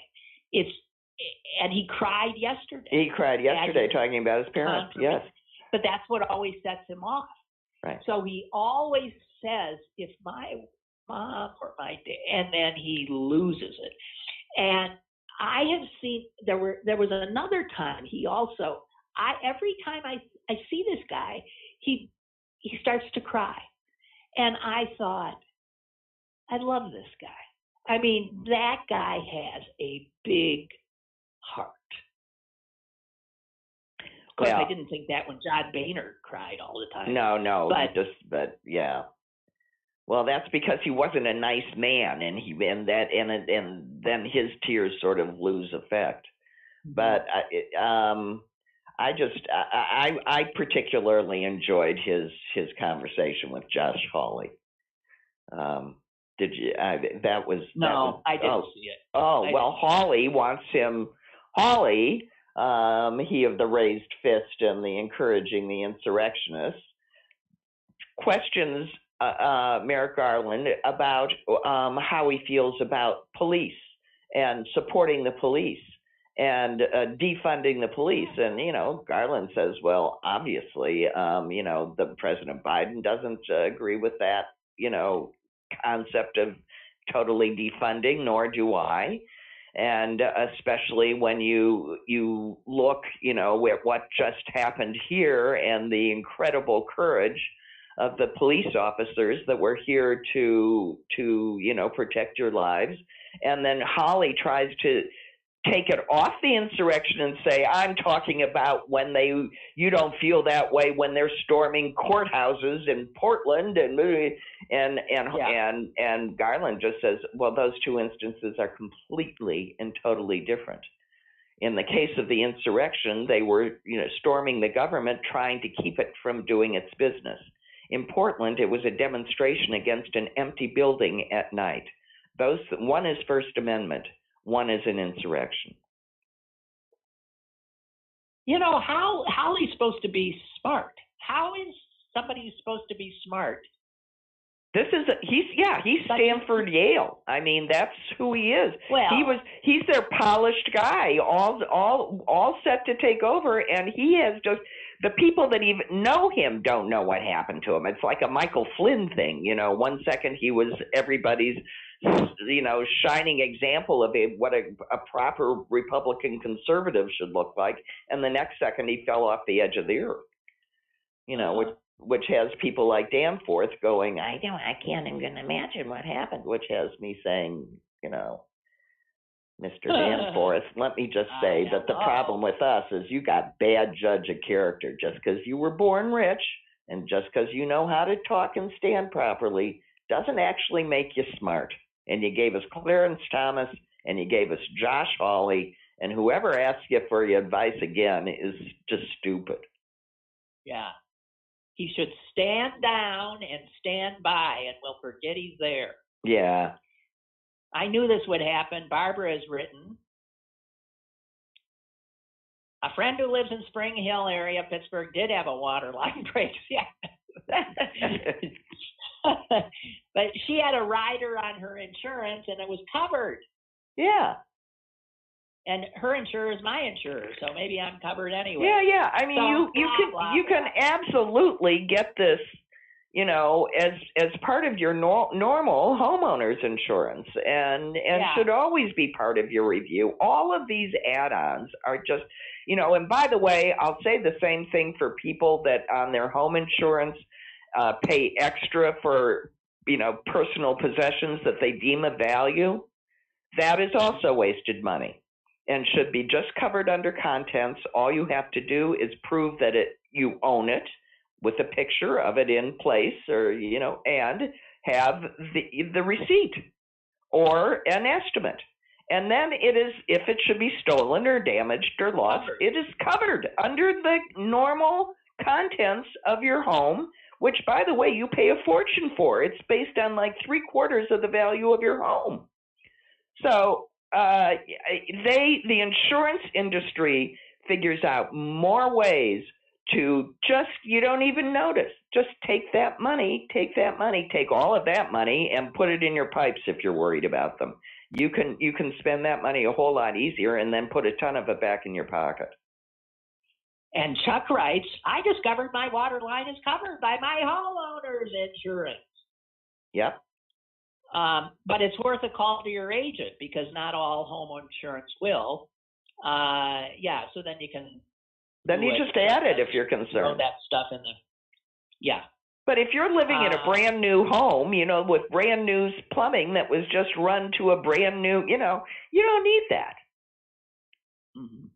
And he cried yesterday. He cried yesterday talking about his parents, yes. But that's what always sets him off. Right. So he always says, if my mom or my dad, and then he loses it. And I have seen, there was another time he also, every time I see this guy, he starts to cry. And I thought, I love this guy. I mean, that guy has a big heart. Of course, I didn't think that when John Boehner cried all the time. No, but yeah. Well, that's because he wasn't a nice man, and then his tears sort of lose effect. But I particularly enjoyed his conversation with Josh Hawley. Did you? I didn't see it. Hawley wants him. Hawley, he of the raised fist and the encouraging the insurrectionists, questions Merrick Garland about how he feels about police and supporting the police and defunding the police. And, Garland says, well, obviously, the President Biden doesn't agree with that, concept of totally defunding, nor do I. And especially when you look, at what just happened here and the incredible courage of the police officers that were here to protect your lives. And then Hawley tries to take it off the insurrection and say, I'm talking about when you don't feel that way when they're storming courthouses in Portland, and Garland just says, well, those two instances are completely and totally different. In the case of the insurrection, they were, storming the government, trying to keep it from doing its business. In Portland, it was a demonstration against an empty building at night. One is First Amendment. One is an insurrection. How he's supposed to be smart? How is somebody supposed to be smart? He's Stanford, Yale. I mean, that's who he is. Well, he's their polished guy, all set to take over, and he has just, the people that even know him don't know what happened to him. It's like a Michael Flynn thing, 1 second he was everybody's, shining example of what a proper Republican conservative should look like, and the next second he fell off the edge of the earth, which has people like Danforth going, I can't even imagine what happened, which has me saying, Mr. Danforth, let me just say that the problem with us is you got bad judge of character. Just because you were born rich and just because you know how to talk and stand properly doesn't actually make you smart. And you gave us Clarence Thomas and you gave us Josh Hawley, and whoever asks you for your advice again is just stupid. Yeah. He should stand down and stand by, and we'll forget he's there. Yeah. I knew this would happen. Barbara has written, a friend who lives in Spring Hill area, Pittsburgh, did have a water line break. Yeah. But she had a rider on her insurance, and it was covered. Yeah. And her insurer is my insurer, so maybe I'm covered anyway. Yeah. I mean, you can absolutely get this, as part of your normal homeowner's insurance, and should always be part of your review. All of these add-ons are just, and by the way, I'll say the same thing for people that on their home insurance pay extra for, personal possessions that they deem of value. That is also wasted money and should be just covered under contents. All you have to do is prove that you own it with a picture of it in place, or, and have the receipt or an estimate. And then it is, if it should be stolen or damaged or lost, it is covered under the normal contents of your home, which, by the way, you pay a fortune for. It's based on like 3/4 of the value of your home. So the insurance industry figures out more ways to just, you don't even notice. Just take that money, take all of that money and put it in your pipes if you're worried about them. You can spend that money a whole lot easier and then put a ton of it back in your pocket. And Chuck writes, I discovered my water line is covered by my homeowner's insurance. Yep. But it's worth a call to your agent because not all home insurance will. So then you can. Then you just add it if you're concerned. Throw that stuff in the. Yeah. But if you're living in a brand new home, with brand new plumbing that was just run to a brand new, you don't need that. Mm-hmm.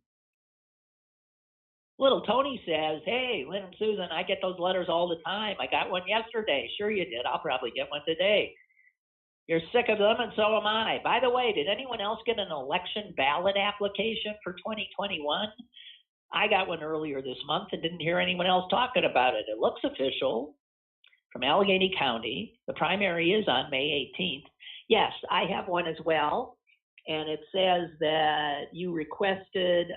Little Tony says, hey, Lynn and Susan, I get those letters all the time. I got one yesterday. Sure you did. I'll probably get one today. You're sick of them, and so am I. By the way, did anyone else get an election ballot application for 2021? I got one earlier this month and didn't hear anyone else talking about it. It looks official from Allegheny County. The primary is on May 18th. Yes, I have one as well, and it says that you requested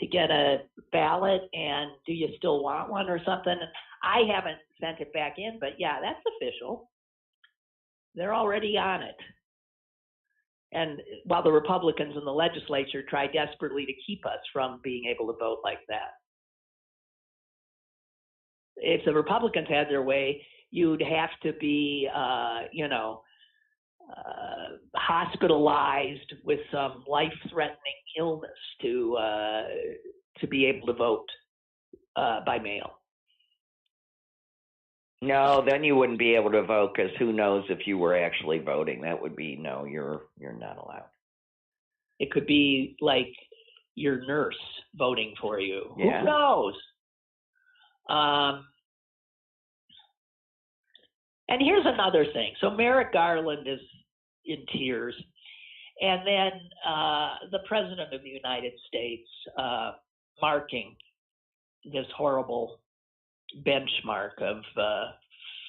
to get a ballot, and do you still want one or something? I haven't sent it back in, but yeah, that's official. They're already on it. And while the Republicans in the legislature try desperately to keep us from being able to vote like that. If the Republicans had their way, you'd have to be, hospitalized with some life-threatening illness to be able to vote by mail. No, then you wouldn't be able to vote because who knows if you were actually voting. That would be, no, you're not allowed. It could be like your nurse voting for you. Yeah. Who knows? And here's another thing. So Merrick Garland is in tears. And then the President of the United States marking this horrible benchmark of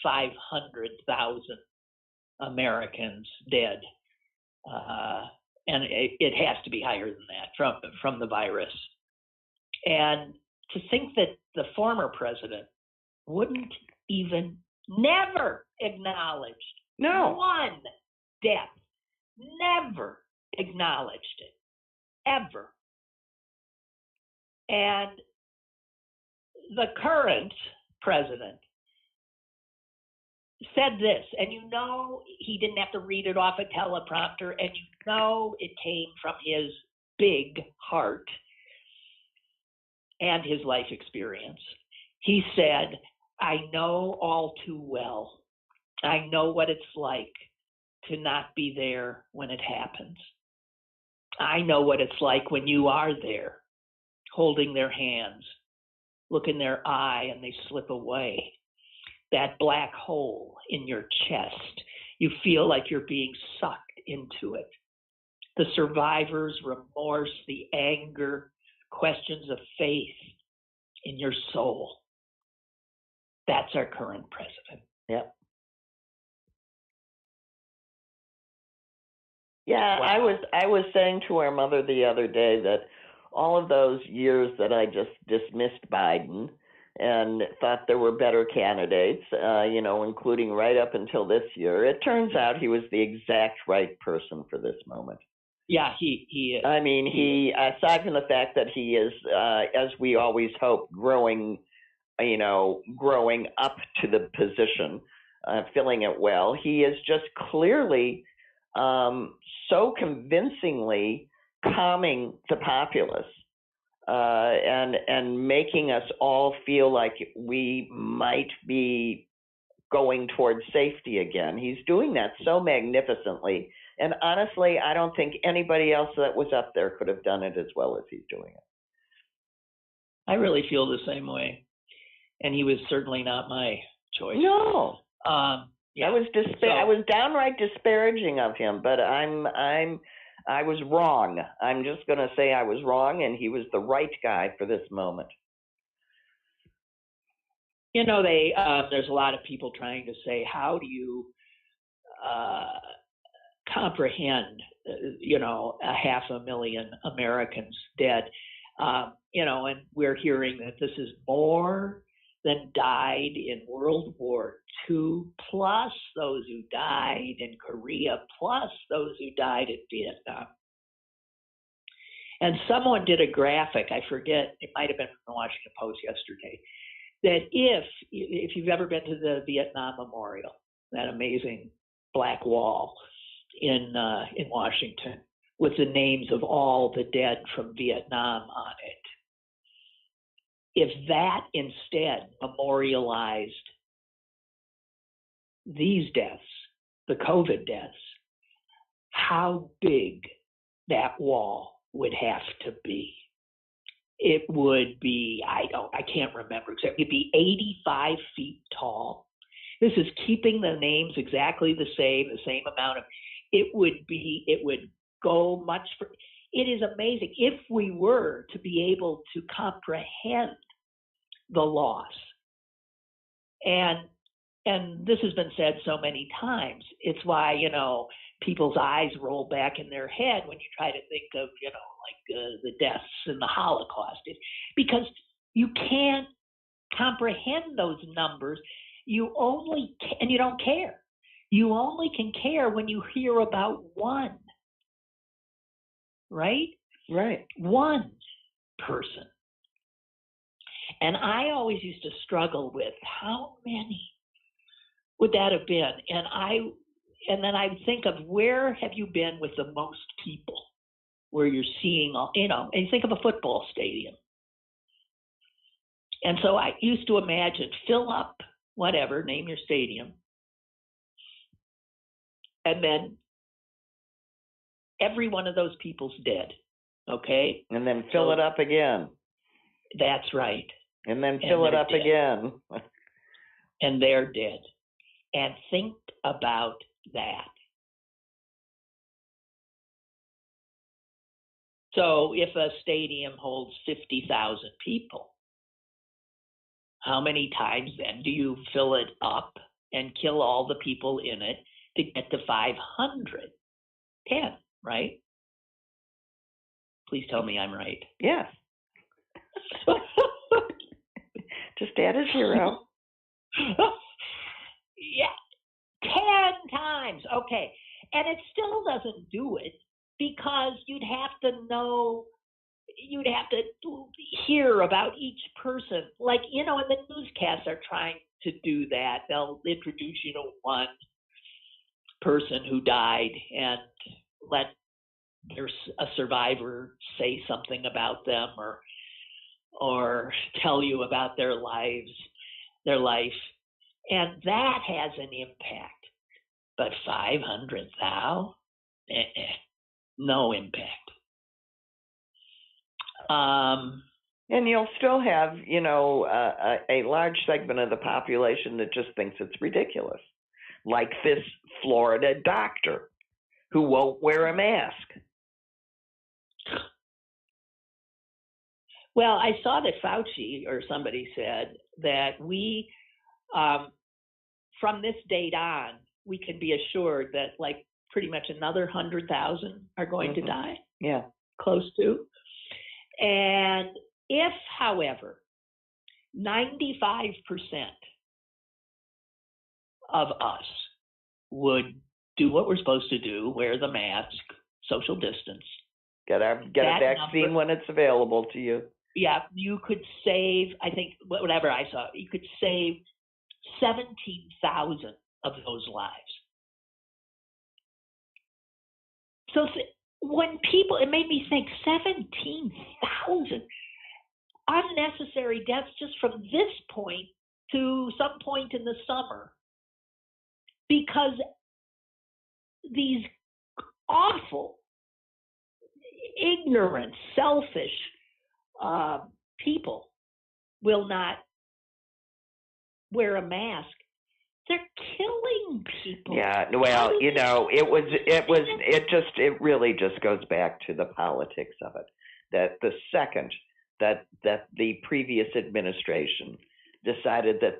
500,000 Americans dead. And it has to be higher than that from the virus. And to think that the former president wouldn't even never acknowledged one death, never acknowledged it, ever. And the current president said this, and he didn't have to read it off a teleprompter, and it came from his big heart and his life experience. He said, I know all too well. I know what it's like to not be there when it happens. I know what it's like when you are there, holding their hands, look in their eye, and they slip away. That black hole in your chest, you feel like you're being sucked into it. The survivor's remorse, the anger, questions of faith in your soul. That's our current president. Yep. Yeah, wow. I was saying to our mother the other day that all of those years that I just dismissed Biden and thought there were better candidates, including right up until this year, it turns out he was the exact right person for this moment. Yeah, he is. I mean, he aside from the fact that he is, as we always hope, growing up to the position, filling it well, he is just clearly so convincingly calming the populace and making us all feel like we might be going towards safety again. He's doing that so magnificently. And honestly, I don't think anybody else that was up there could have done it as well as he's doing it. I really feel the same way. And he was certainly not my choice. No. I was downright disparaging of him, but I was wrong. I'm just going to say I was wrong, and he was the right guy for this moment. You know, there's a lot of people trying to say, how do you comprehend, 500,000 Americans dead? And we're hearing that this is more than died in World War II, plus those who died in Korea, plus those who died in Vietnam. And someone did a graphic, I forget, it might have been from the Washington Post yesterday, that if you've ever been to the Vietnam Memorial, that amazing black wall in Washington with the names of all the dead from Vietnam on it, if that instead memorialized these deaths, the COVID deaths, how big that wall would have to be. It would be, I can't remember exactly, it'd be 85 feet tall. This is keeping the names exactly the same amount of, it would go much for, it is amazing if we were to be able to comprehend the loss. And this has been said so many times. It's why, people's eyes roll back in their head when you try to think of, the deaths in the Holocaust. Because you can't comprehend those numbers. You don't care. You only can care when you hear about one. Right? Right. One person. And I always used to struggle with how many would that have been? And then I would think of where have you been with the most people where you're seeing, and you think of a football stadium. And so I used to imagine, fill up whatever, name your stadium. And then every one of those people's dead. Okay? And then fill it up again. That's right. And then fill it up again. And they're dead. And think about that. So if a stadium holds 50,000 people, how many times then do you fill it up and kill all the people in it to get to 500? 10, right? Please tell me I'm right. Yes. Just add a 0. Yeah, 10 times. Okay. And it still doesn't do it because you'd have to hear about each person. Like, and the newscasts are trying to do that. They'll introduce, one person who died and let a survivor say something about them or tell you about their life. And that has an impact. But 500 thou? No impact. And you'll still have, a large segment of the population that just thinks it's ridiculous. Like this Florida doctor who won't wear a mask. Well, I saw that Fauci or somebody said that we, from this date on, we can be assured that like pretty much another 100,000 are going to die. Yeah. Close to. And if, however, 95% of us would do what we're supposed to do, wear the mask, social distance. Get a vaccine number, when it's available to you. Yeah, you could save, I think, whatever I saw, you could save 17,000 of those lives. So when people, it made me think 17,000 unnecessary deaths just from this point to some point in the summer because these awful, ignorant, selfish people will not wear a mask They're killing people. Yeah, well, it really just goes back to the politics of it. That the second that the previous administration decided that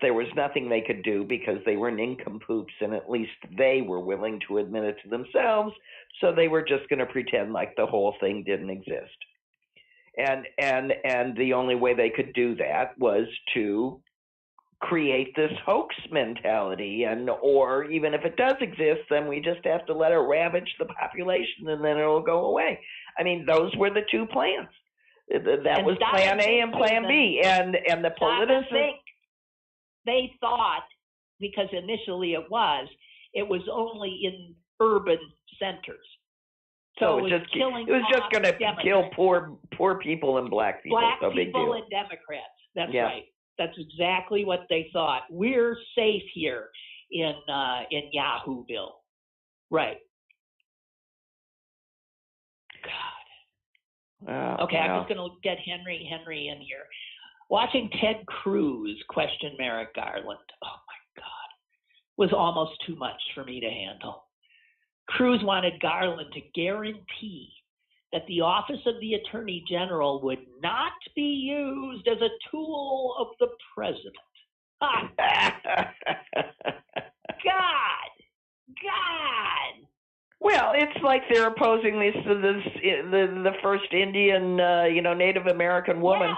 there was nothing they could do because they were nincompoops, and at least they were willing to admit it to themselves, so they were just going to pretend like the whole thing didn't exist. And the only way they could do that was to create this hoax mentality, or even if it does exist, then we just have to let it ravage the population and then it'll go away. I mean, those were the two plans. That was plan A and plan B, and the politicians. They thought, because initially it was only in urban centers. So it was just going to kill poor people and black people. Black people and Democrats. That's right. That's exactly what they thought. We're safe here in Yahooville. Right. God. Okay, I'm just going to get Henry in here. Watching Ted Cruz question Merrick Garland, oh my God, was almost too much for me to handle. Cruz wanted Garland to guarantee that the office of the Attorney General would not be used as a tool of the president. God. Well, it's like they're opposing the first Indian, Native American woman,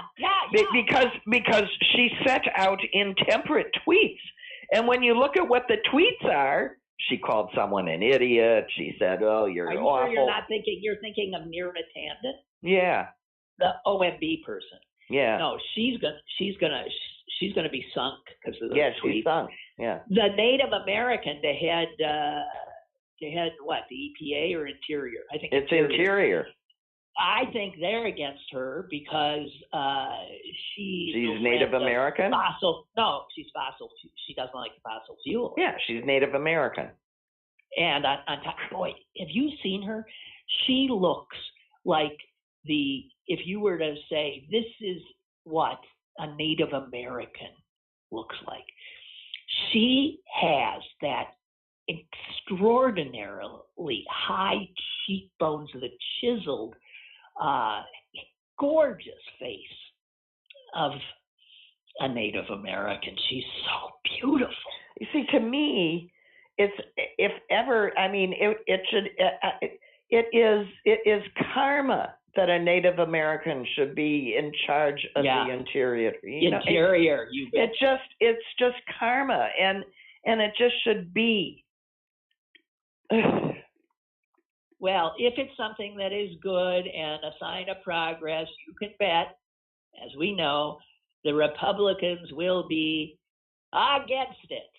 because she set out intemperate tweets, and when you look at what the tweets are, she called someone an idiot. She said, "Oh, you're awful." Are you sure you're not thinking? You're thinking of Nirma Tanden? Yeah, the OMB person. Yeah. No, she's gonna be sunk because of those tweets. She's sunk. Yeah. The Native American, they had what, the EPA or Interior? I think it's Interior. I think they're against her because she's Native American. She's fossil. She doesn't like fossil fuel. Yeah, she's Native American. And on top, boy, have you seen her? She looks like if you were to say this is what a Native American looks like. She has that extraordinarily high cheekbones, the chiseled, gorgeous face of a Native American. She's so beautiful. You see, to me, it is karma that a Native American should be in charge of the Interior. It's just karma, and it just should be. Well, if it's something that is good and a sign of progress, you can bet, as we know, the Republicans will be against it.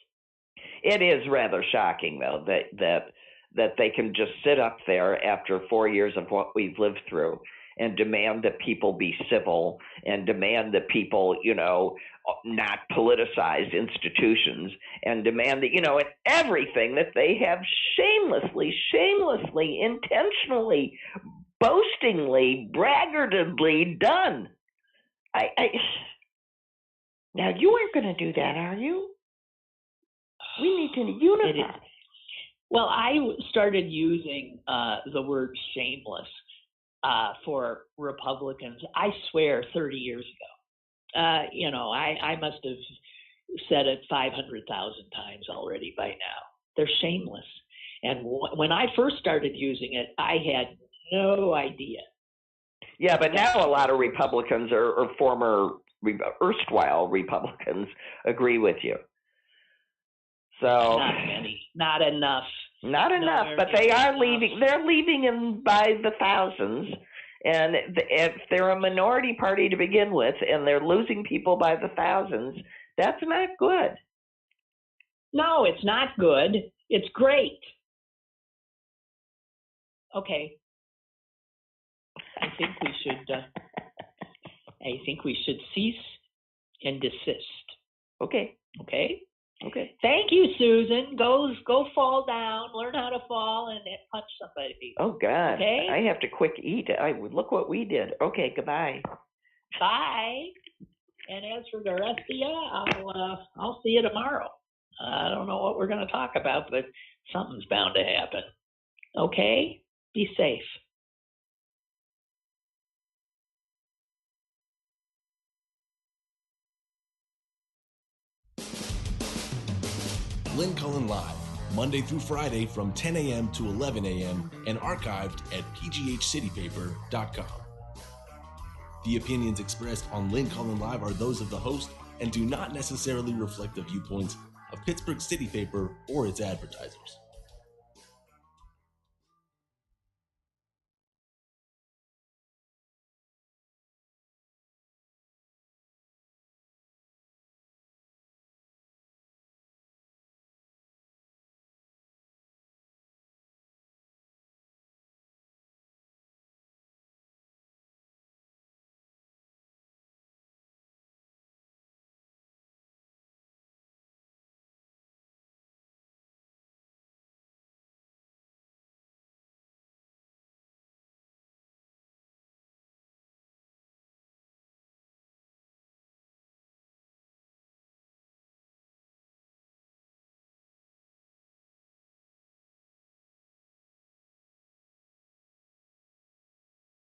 It is rather shocking, though, that they can just sit up there after 4 years of what we've lived through and demand that people be civil and demand that people, not politicize institutions and demand that, and everything that they have shamelessly, intentionally, boastingly, braggartedly done. Now, you aren't going to do that, are you? We need to unify. Well, I started using the word shameless for Republicans, I swear, 30 years ago. I must have said it 500,000 times already by now. They're shameless. And when I first started using it, I had no idea. Yeah, but now a lot of Republicans or former erstwhile Republicans agree with you. So not many, not enough. Not enough, but they are leaving. They're leaving by the thousands. And if they're a minority party to begin with and they're losing people by the thousands, that's not good. No, it's not good. It's great. Okay. I think we should cease and desist. Okay. Thank you, Susan. Go fall down, learn how to fall, and punch somebody. Oh God. Okay? I have to quick eat. Look what we did. Okay, goodbye. Bye. And as for the rest of you, I'll see you tomorrow. I don't know what we're going to talk about, but something's bound to happen. Okay? Be safe. Lynn Cullen Live, Monday through Friday from 10 a.m. to 11 a.m. and archived at pghcitypaper.com. The opinions expressed on Lynn Cullen Live are those of the host and do not necessarily reflect the viewpoints of Pittsburgh City Paper or its advertisers.